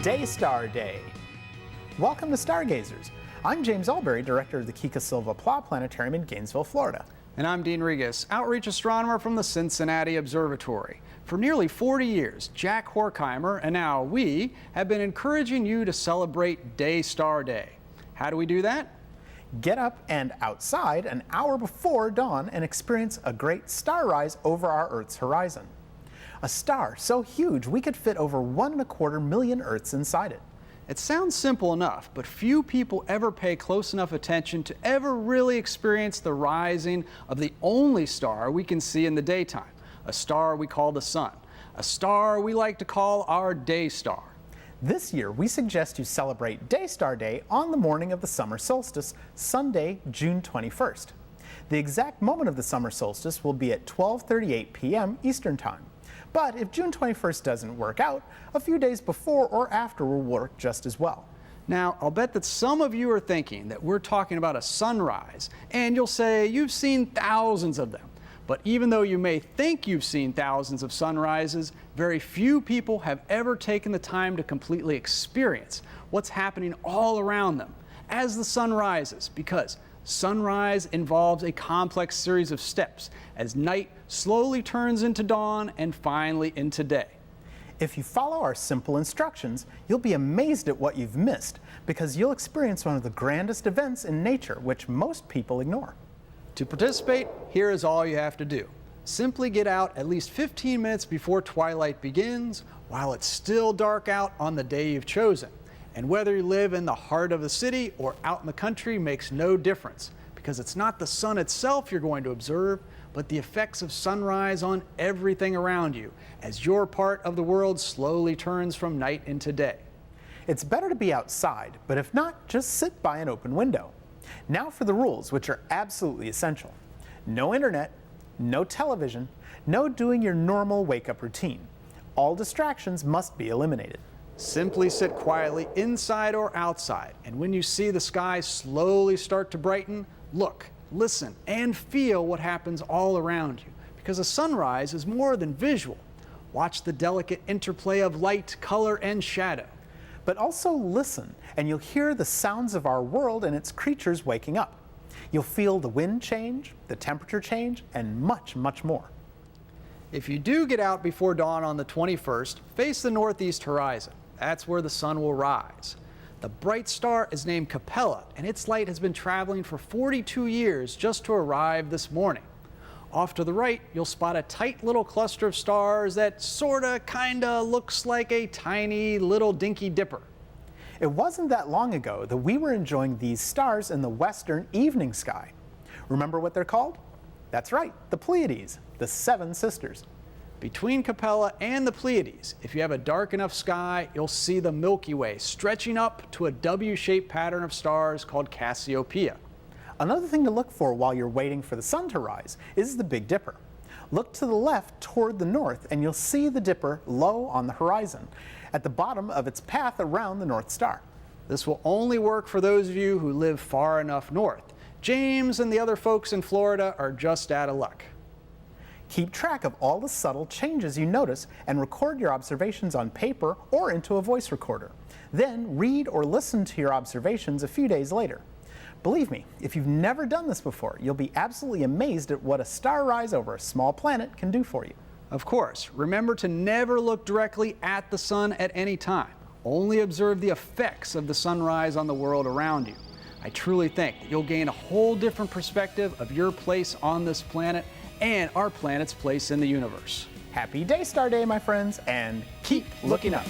Daystar Day. Welcome to Stargazers. I'm James Albury, director of the Kika Silva Plow Planetarium in Gainesville, Florida. And I'm Dean Regas, outreach astronomer from the Cincinnati Observatory. For nearly 40 years, Jack Horkheimer and now we have been encouraging you to celebrate Daystar Day. How do we do that? Get up and outside an hour before dawn and experience a great star rise over our Earth's horizon. A star so huge we could fit over 1.25 million Earths inside it. It sounds simple enough, but few people ever pay close enough attention to ever really experience the rising of the only star we can see in the daytime, a star we call the sun, a star we like to call our day star. This year, we suggest you celebrate Daystar Day on the morning of the summer solstice, Sunday, June 21st. The exact moment of the summer solstice will be at 12:38 p.m. Eastern Time. But if June 21st doesn't work out, a few days before or after will work just as well. Now, I'll bet that some of you are thinking that we're talking about a sunrise, and you'll say you've seen thousands of them. But even though you may think you've seen thousands of sunrises, very few people have ever taken the time to completely experience what's happening all around them as the sun rises, because sunrise involves a complex series of steps as night slowly turns into dawn and finally into day. If you follow our simple instructions, you'll be amazed at what you've missed because you'll experience one of the grandest events in nature which most people ignore. To participate, here is all you have to do. Simply get out at least 15 minutes before twilight begins while it's still dark out on the day you've chosen. And whether you live in the heart of the city or out in the country makes no difference, because it's not the sun itself you're going to observe, but the effects of sunrise on everything around you as your part of the world slowly turns from night into day. It's better to be outside, but if not, just sit by an open window. Now for the rules, which are absolutely essential. No internet, no television, no doing your normal wake-up routine. All distractions must be eliminated. Simply sit quietly inside or outside, and when you see the sky slowly start to brighten, look, listen, and feel what happens all around you, because a sunrise is more than visual. Watch the delicate interplay of light, color, and shadow. But also listen, and you'll hear the sounds of our world and its creatures waking up. You'll feel the wind change, the temperature change, and much, much more. If you do get out before dawn on the 21st, face the northeast horizon. That's where the sun will rise. The bright star is named Capella, and its light has been traveling for 42 years just to arrive this morning. Off to the right, you'll spot a tight little cluster of stars that sorta, kinda looks like a tiny little dinky dipper. It wasn't that long ago that we were enjoying these stars in the western evening sky. Remember what they're called? That's right, the Pleiades, the Seven Sisters. Between Capella and the Pleiades, if you have a dark enough sky, you'll see the Milky Way stretching up to a W-shaped pattern of stars called Cassiopeia. Another thing to look for while you're waiting for the sun to rise is the Big Dipper. Look to the left toward the north and you'll see the Dipper low on the horizon, at the bottom of its path around the North Star. This will only work for those of you who live far enough north. James and the other folks in Florida are just out of luck. Keep track of all the subtle changes you notice and record your observations on paper or into a voice recorder. Then read or listen to your observations a few days later. Believe me, if you've never done this before, you'll be absolutely amazed at what a star rise over a small planet can do for you. Of course, remember to never look directly at the sun at any time. Only observe the effects of the sunrise on the world around you. I truly think that you'll gain a whole different perspective of your place on this planet and our planet's place in the universe. Happy Daystar Day, my friends, and keep looking up.